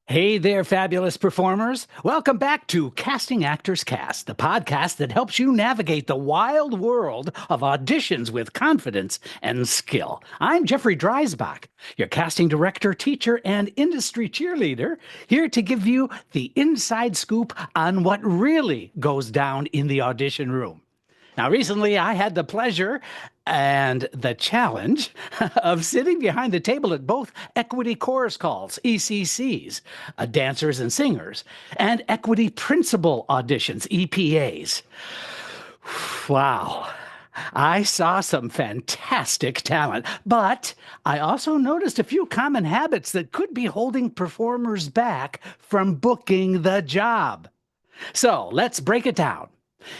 Hey there, fabulous performers. Welcome back to Casting Actors Cast, the podcast that helps you navigate the wild world of auditions with confidence and skill. I'm Jeffrey Dreisbach, your casting director, teacher, and industry cheerleader, here to give you the inside scoop on what really goes down in the audition room. Now, recently I had the pleasure and the challenge of sitting behind the table at both Equity Chorus Calls, ECCs, dancers and singers, and Equity Principal Auditions, EPAs. Wow. I saw some fantastic talent, but I also noticed a few common habits that could be holding performers back from booking the job. So let's break it down.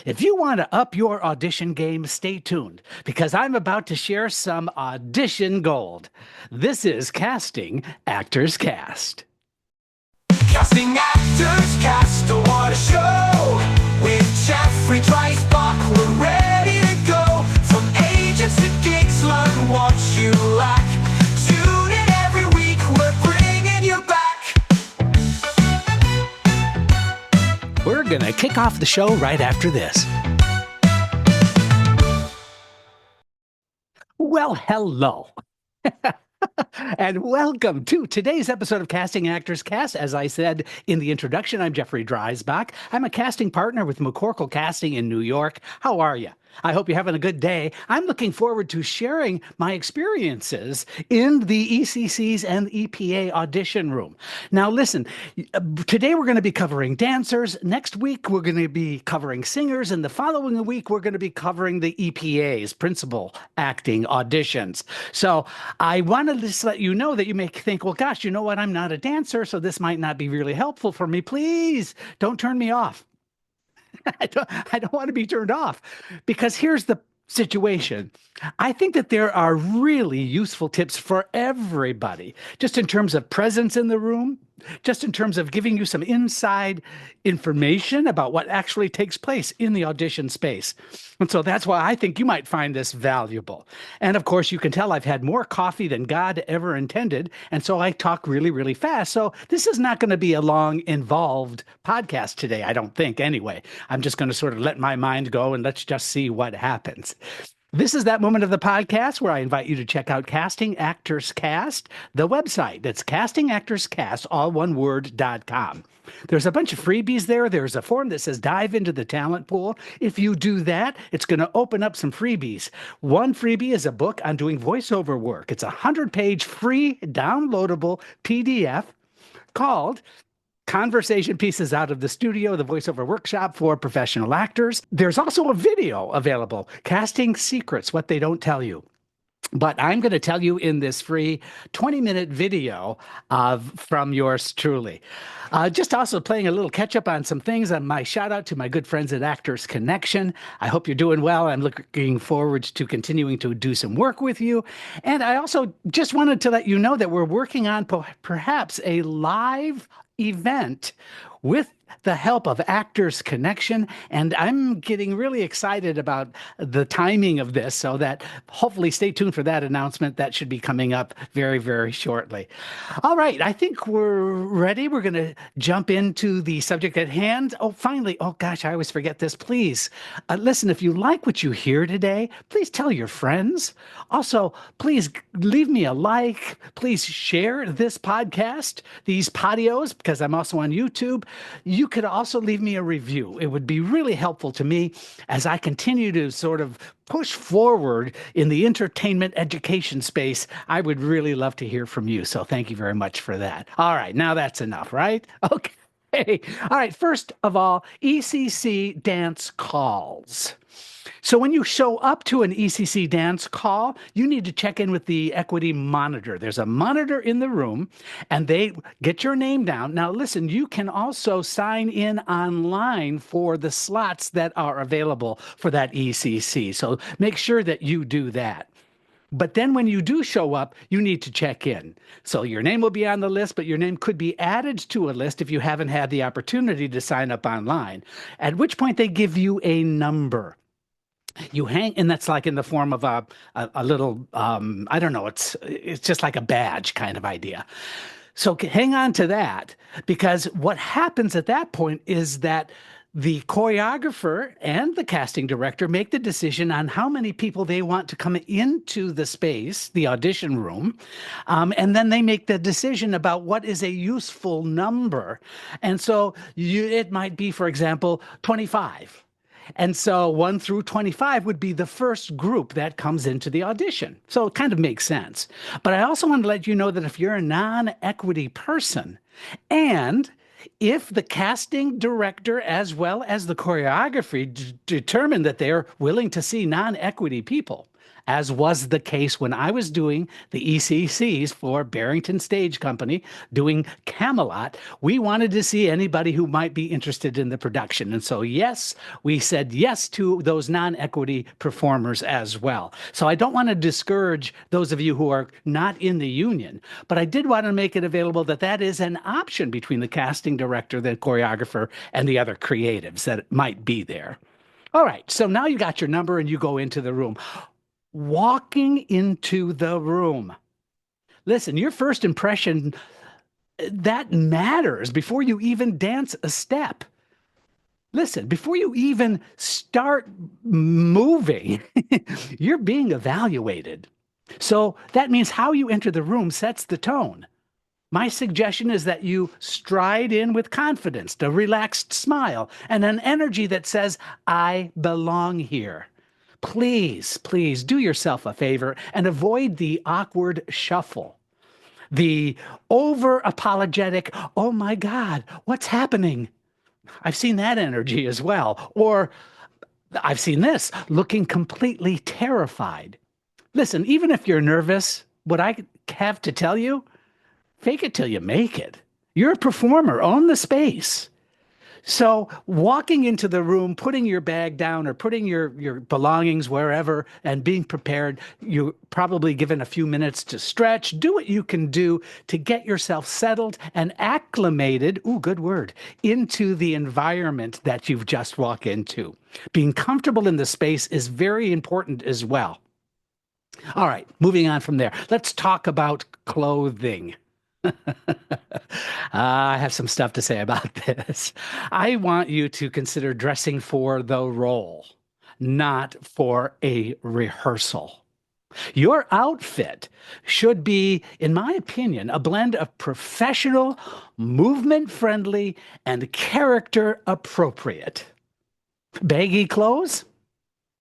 If you want to up your audition game, stay tuned because I'm about to share some audition gold. This is Casting Actors Cast. Casting Actors Cast, what a show! With Jeffrey Dreisbach, we're ready to go. From agents to gigs, learn what you lack. Tune in every week, we're bringing you back. We're going to kick off the show right after this. Well, hello. And welcome to today's episode of Casting Actors Cast. As I said in the introduction, I'm Jeffrey Dreisbach. I'm a casting partner with McCorkle Casting in New York. How are you? I hope you're having a good day. I'm looking forward to sharing my experiences in the ECCs and EPA audition room. Now, listen, today we're going to be covering dancers. Next week, we're going to be covering singers. And the following week, we're going to be covering the EPAs, principal acting auditions. So I wanted to just let you know that you may think, well, gosh, you know what? I'm not a dancer, so this might not be really helpful for me. Please don't turn me off. I don't want to be turned off because here's the situation. I think that there are really useful tips for everybody, just in terms of presence in the room, just in terms of giving you some inside information about what actually takes place in the audition space. And so that's why I think you might find this valuable. And of course, you can tell I've had more coffee than God ever intended. And so I talk really, really fast. So this is not going to be a long, involved podcast today, I don't think, anyway. I'm just going to sort of let my mind go and let's just see what happens. This is that moment of the podcast where I invite you to check out Casting Actors Cast, the website. That's castingactorscast, all one word.com. There's a bunch of freebies there. There's a form that says dive into the talent pool. If you do that, it's going to open up some freebies. One freebie is a book on doing voiceover work. It's a 100-page free downloadable PDF called Conversation Pieces Out of the Studio, the voiceover workshop for professional actors. There's also a video available, Casting Secrets, What They Don't Tell You. But I'm going to tell you in this free 20-minute video from yours truly. Just also playing a little catch up on some things. My shout out to my good friends at Actors Connection. I hope you're doing well. I'm looking forward to continuing to do some work with you. And I also just wanted to let you know that we're working on perhaps a live event with the help of Actors Connection, and I'm getting really excited about the timing of this, so that hopefully stay tuned for that announcement. That should be coming up very, very shortly. All right, I think we're ready. We're going to jump into the subject at hand. Oh, finally, oh gosh, I always forget this. Please, listen, if you like what you hear today, please tell your friends. Also, please leave me a like. Please share this podcast, these podios, because I'm also on YouTube. You could also leave me a review. It would be really helpful to me as I continue to sort of push forward in the entertainment education space. I would really love to hear from you. So thank you very much for that. All right, now that's enough, right? Okay. All right, first of all, ECC dance calls. So when you show up to an ECC dance call, you need to check in with the equity monitor. There's a monitor in the room, and they get your name down. Now, listen, you can also sign in online for the slots that are available for that ECC. So make sure that you do that. But then when you do show up, you need to check in. So your name will be on the list, but your name could be added to a list if you haven't had the opportunity to sign up online, at which point they give you a number. You hang, and that's like in the form of a little, I don't know, it's just like a badge kind of idea. So hang on to that, because what happens at that point is that the choreographer and the casting director make the decision on how many people they want to come into the space, the audition room, and then they make the decision about what is a useful number. And so it might be, for example, 25. And so 1 through 25 would be the first group that comes into the audition. So it kind of makes sense. But I also want to let you know that if you're a non-equity person, and if the casting director as well as the choreography determine that they're willing to see non-equity people, as was the case when I was doing the ECCs for Barrington Stage Company, doing Camelot, we wanted to see anybody who might be interested in the production. And so, yes, we said yes to those non-equity performers as well. So I don't want to discourage those of you who are not in the union, but I did want to make it available that that is an option between the casting director, the choreographer, and the other creatives that might be there. All right, so now you got your number and you go into the room. Walking into the room. Listen, your first impression, that matters before you even dance a step. Listen, before you even start moving, you're being evaluated. So that means how you enter the room sets the tone. My suggestion is that you stride in with confidence, a relaxed smile, and an energy that says, I belong here. Please, please do yourself a favor and avoid the awkward shuffle, the over-apologetic, oh my God, what's happening? I've seen that energy as well. Or I've seen this, looking completely terrified. Listen, even if you're nervous, what I have to tell you, fake it till you make it. You're a performer, own the space. So walking into the room, putting your bag down or putting your belongings wherever and being prepared, you're probably given a few minutes to stretch, do what you can do to get yourself settled and acclimated, ooh, good word, into the environment that you've just walked into. Being comfortable in the space is very important as well. All right, moving on from there. Let's talk about clothing. I have some stuff to say about this. I want you to consider dressing for the role, not for a rehearsal. Your outfit should be, in my opinion, a blend of professional, movement-friendly, and character-appropriate. Baggy clothes?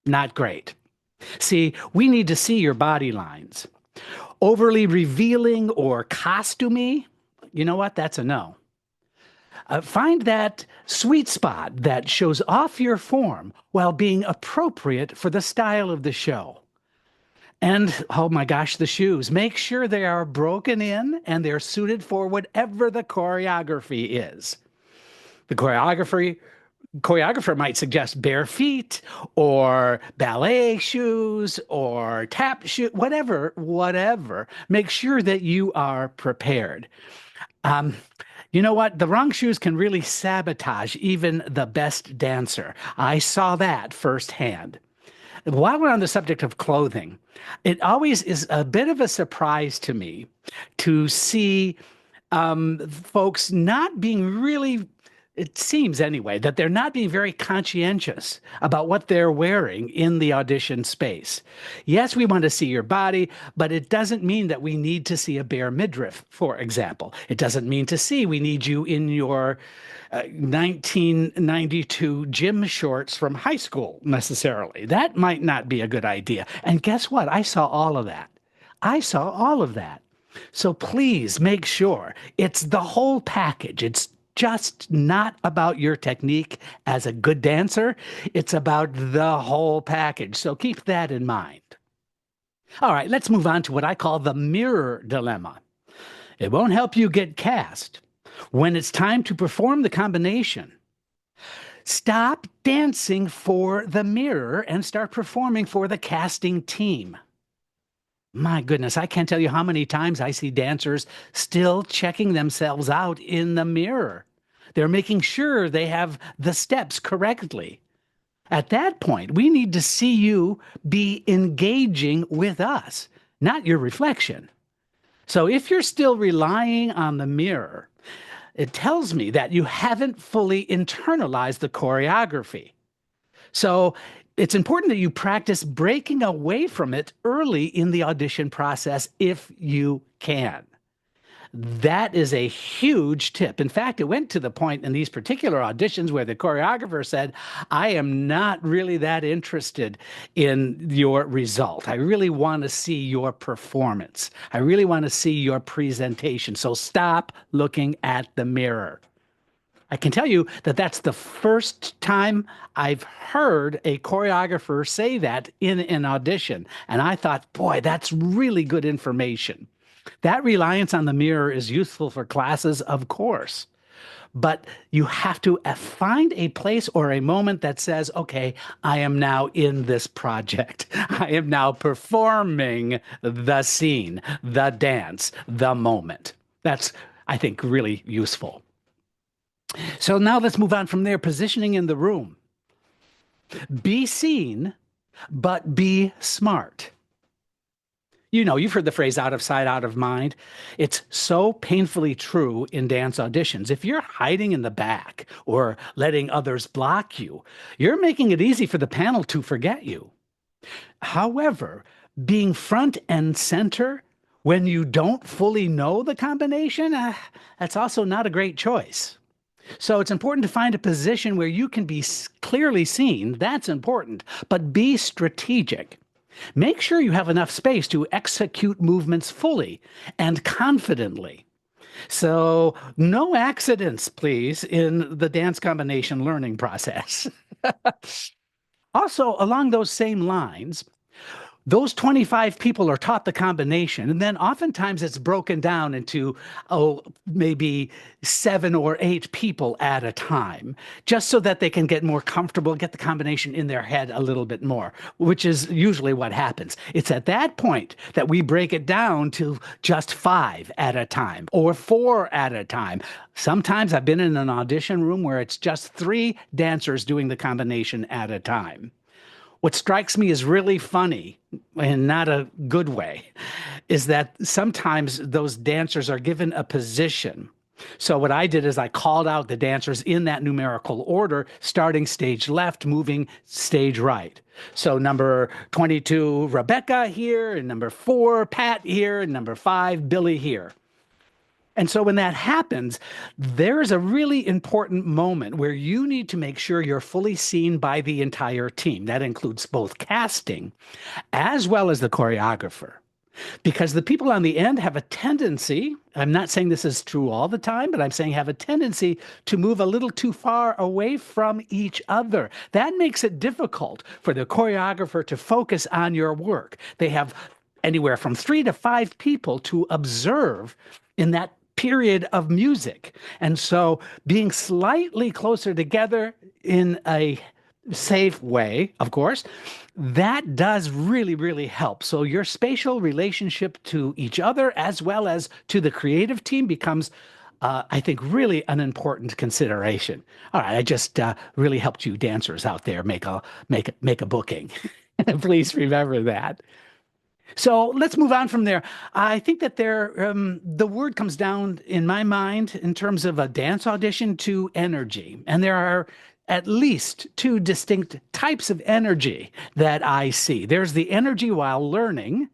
Not great. See, we need to see your body lines. Overly revealing or costumey, you know what? That's a no. Find that sweet spot that shows off your form while being appropriate for the style of the show. And, oh my gosh, the shoes. Make sure they are broken in and they're suited for whatever the choreography is. The choreographer might suggest bare feet or ballet shoes or tap shoes, whatever. Make sure that you are prepared. You know what? The wrong shoes can really sabotage even the best dancer. I saw that firsthand. While we're on the subject of clothing, it always is a bit of a surprise to me to see folks not being really, it seems anyway, that they're not being very conscientious about what they're wearing in the audition space. Yes, we want to see your body, but it doesn't mean that we need to see a bare midriff, for example. It doesn't mean we need you in your 1992 gym shorts from high school necessarily. That might not be a good idea. And guess what? I saw all of that. So please make sure it's the whole package. It's just not about your technique as a good dancer. It's about the whole package. So keep that in mind. All right, let's move on to what I call the mirror dilemma. It won't help you get cast. When it's time to perform the combination, stop dancing for the mirror and start performing for the casting team. My goodness, I can't tell you how many times I see dancers still checking themselves out in the mirror. They're making sure they have the steps correctly. At that point, we need to see you be engaging with us, not your reflection. So if you're still relying on the mirror, it tells me that you haven't fully internalized the choreography. So it's important that you practice breaking away from it early in the audition process if you can. That is a huge tip. In fact, it went to the point in these particular auditions where the choreographer said, I am not really that interested in your result. I really want to see your performance. I really want to see your presentation. So stop looking at the mirror. I can tell you that that's the first time I've heard a choreographer say that in an audition. And I thought, boy, that's really good information. That reliance on the mirror is useful for classes, of course, but you have to find a place or a moment that says, okay, I am now in this project. I am now performing the scene, the dance, the moment. That's, I think, really useful. So now let's move on from there. Positioning in the room. Be seen, but be smart. You know, you've heard the phrase out of sight, out of mind. It's so painfully true in dance auditions. If you're hiding in the back or letting others block you, you're making it easy for the panel to forget you. However, being front and center when you don't fully know the combination, that's also not a great choice. So it's important to find a position where you can be clearly seen. That's important, but be strategic. Make sure you have enough space to execute movements fully and confidently. So no accidents, please, in the dance combination learning process. Also, along those same lines, those 25 people are taught the combination, and then oftentimes it's broken down into, maybe 7 or 8 people at a time, just so that they can get more comfortable, get the combination in their head a little bit more, which is usually what happens. It's at that point that we break it down to just 5 at a time or 4 at a time. Sometimes I've been in an audition room where it's just 3 dancers doing the combination at a time. What strikes me as really funny, and not a good way, is that sometimes those dancers are given a position. So what I did is I called out the dancers in that numerical order, starting stage left, moving stage right. So number 22, Rebecca here, and number 4, Pat here, and number 5, Billy here. And so when that happens, there's a really important moment where you need to make sure you're fully seen by the entire team. That includes both casting as well as the choreographer. Because the people on the end have a tendency, I'm not saying this is true all the time, but I'm saying have a tendency to move a little too far away from each other. That makes it difficult for the choreographer to focus on your work. They have anywhere from 3 to 5 people to observe in that period of music. And so being slightly closer together in a safe way, of course, that does really, really help. So your spatial relationship to each other as well as to the creative team becomes, I think, really an important consideration. All right, I just really helped you dancers out there make a booking. Please remember that. So let's move on from there. I think that the word comes down in my mind in terms of a dance audition to energy. And there are at least 2 distinct types of energy that I see. There's the energy while learning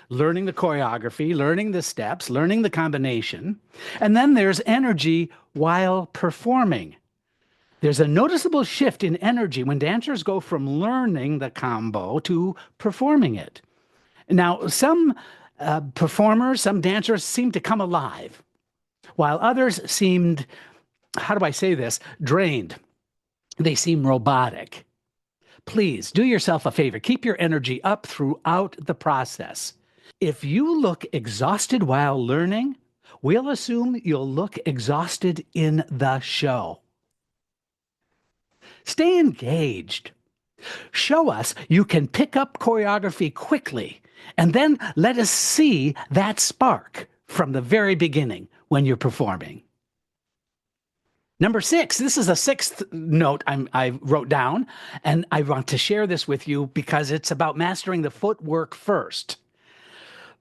the choreography, learning the steps, learning the combination. And then there's energy while performing. There's a noticeable shift in energy when dancers go from learning the combo to performing it. Now, some performers, some dancers seem to come alive, while others seemed, how do I say this, drained. They seem robotic. Please do yourself a favor. Keep your energy up throughout the process. If you look exhausted while learning, we'll assume you'll look exhausted in the show. Stay engaged. Show us you can pick up choreography quickly, and then let us see that spark from the very beginning when you're performing. Number 6, this is a 6th note I wrote down, and I want to share this with you because it's about mastering the footwork first.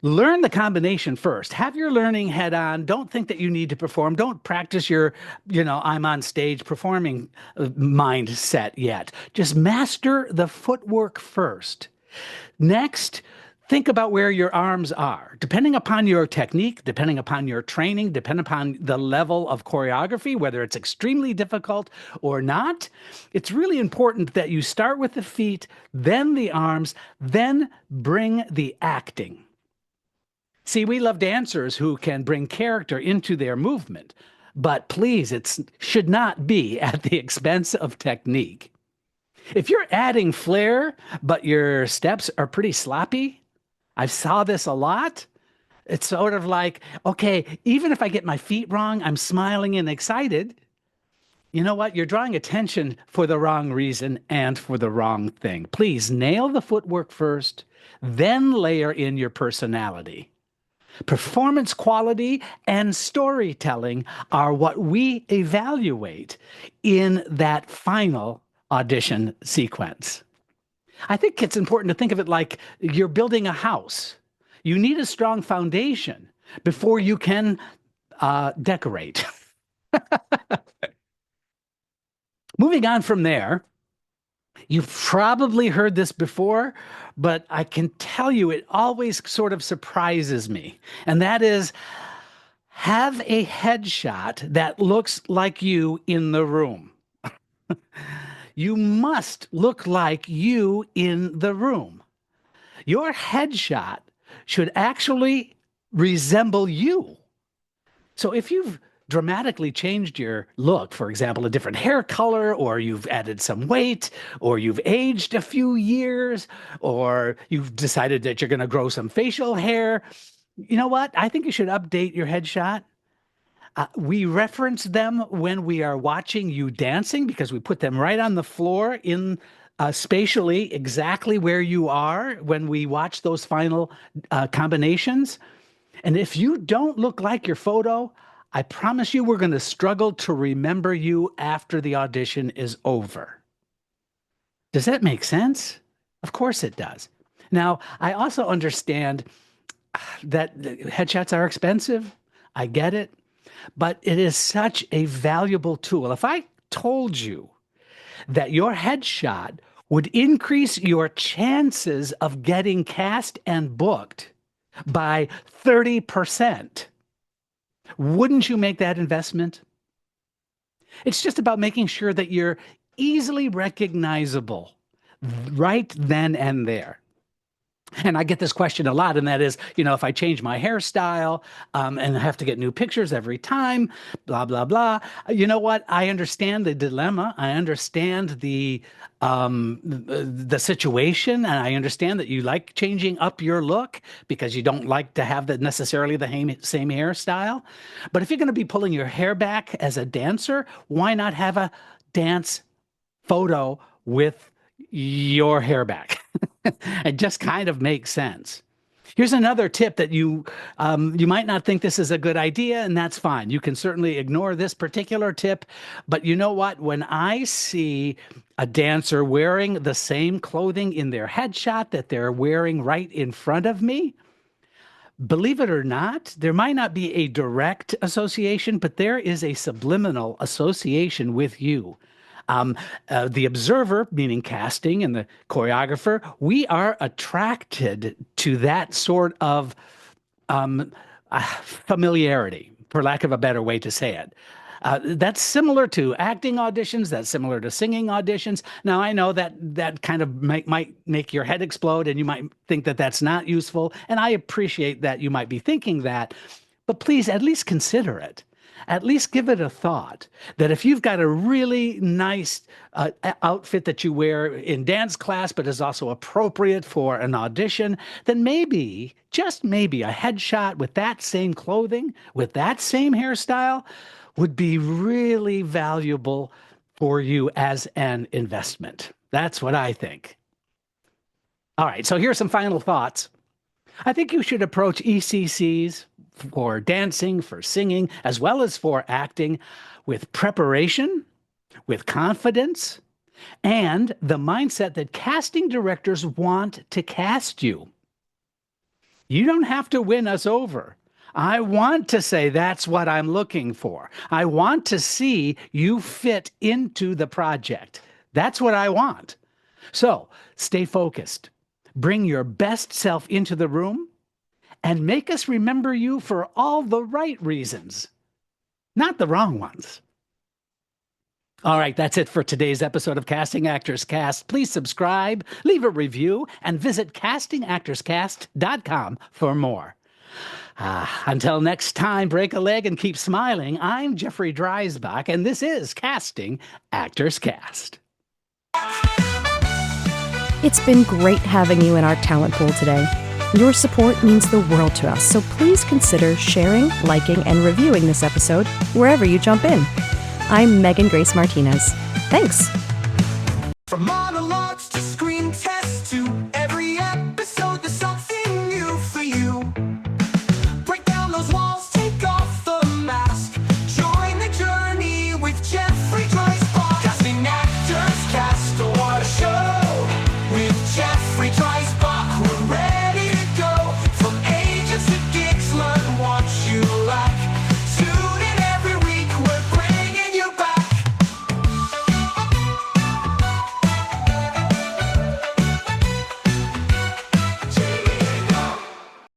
Learn the combination first. Have your learning head on. Don't think that you need to perform. Don't practice your, I'm on stage performing mindset yet. Just master the footwork first. Next, think about where your arms are. Depending upon your technique, depending upon your training, depending upon the level of choreography, whether it's extremely difficult or not, it's really important that you start with the feet, then the arms, then bring the acting. See, we love dancers who can bring character into their movement, but please, it should not be at the expense of technique. If you're adding flair, but your steps are pretty sloppy, I saw this a lot. It's sort of like, okay, even if I get my feet wrong, I'm smiling and excited. You know what? You're drawing attention for the wrong reason and for the wrong thing. Please nail the footwork first, then layer in your personality. Performance quality and storytelling are what we evaluate in that final audition sequence. I think it's important to think of it like you're building a house. You need a strong foundation before you can decorate. Moving on from there, you've probably heard this before, but I can tell you it always sort of surprises me. And that is, have a headshot that looks like you in the room. You must look like you in the room. Your headshot should actually resemble you. So if you've dramatically changed your look, for example, a different hair color, or you've added some weight, or you've aged a few years, or you've decided that you're going to grow some facial hair, you know what? I think you should update your headshot. We reference them when we are watching you dancing because we put them right on the floor in spatially exactly where you are when we watch those final combinations. And if you don't look like your photo, I promise you we're going to struggle to remember you after the audition is over. Does that make sense? Of course it does. Now, I also understand that headshots are expensive. I get it. But it is such a valuable tool. If I told you that your headshot would increase your chances of getting cast and booked by 30%, wouldn't you make that investment? It's just about making sure that you're easily recognizable right then and there. And I get this question a lot, and that is, if I change my hairstyle and I have to get new pictures every time, blah, blah, blah. You know what? I understand the dilemma. I understand the situation, and I understand that you like changing up your look because you don't like to have necessarily the same hairstyle. But if you're going to be pulling your hair back as a dancer, why not have a dance photo with your hair back? It just kind of makes sense. Here's another tip that you might not think this is a good idea, and that's fine. You can certainly ignore this particular tip, but you know what? When I see a dancer wearing the same clothing in their headshot that they're wearing right in front of me, believe it or not, there might not be a direct association, but there is a subliminal association with you. The observer, meaning casting, and the choreographer, we are attracted to that sort of familiarity, for lack of a better way to say it. That's similar to acting auditions. That's similar to singing auditions. Now, I know that kind of might make your head explode, and you might think that that's not useful. And I appreciate that you might be thinking that, but please at least consider it. At least give it a thought that if you've got a really nice outfit that you wear in dance class, but is also appropriate for an audition, then maybe, just maybe, a headshot with that same clothing, with that same hairstyle, would be really valuable for you as an investment. That's what I think. All right, so here's some final thoughts. I think you should approach ECCs for dancing, for singing, as well as for acting with preparation, with confidence, and the mindset that casting directors want to cast you. You don't have to win us over. I want to say that's what I'm looking for. I want to see you fit into the project. That's what I want. So stay focused. Bring your best self into the room and make us remember you for all the right reasons, not the wrong ones. All right, that's it for today's episode of Casting Actors Cast. Please subscribe, leave a review, and visit castingactorscast.com for more. Until next time, break a leg and keep smiling. I'm Jeffrey Dreisbach, and this is Casting Actors Cast. It's been great having you in our talent pool today. Your support means the world to us, so please consider sharing, liking, and reviewing this episode wherever you jump in. I'm Megan Grace Martinez. Thanks. From monologues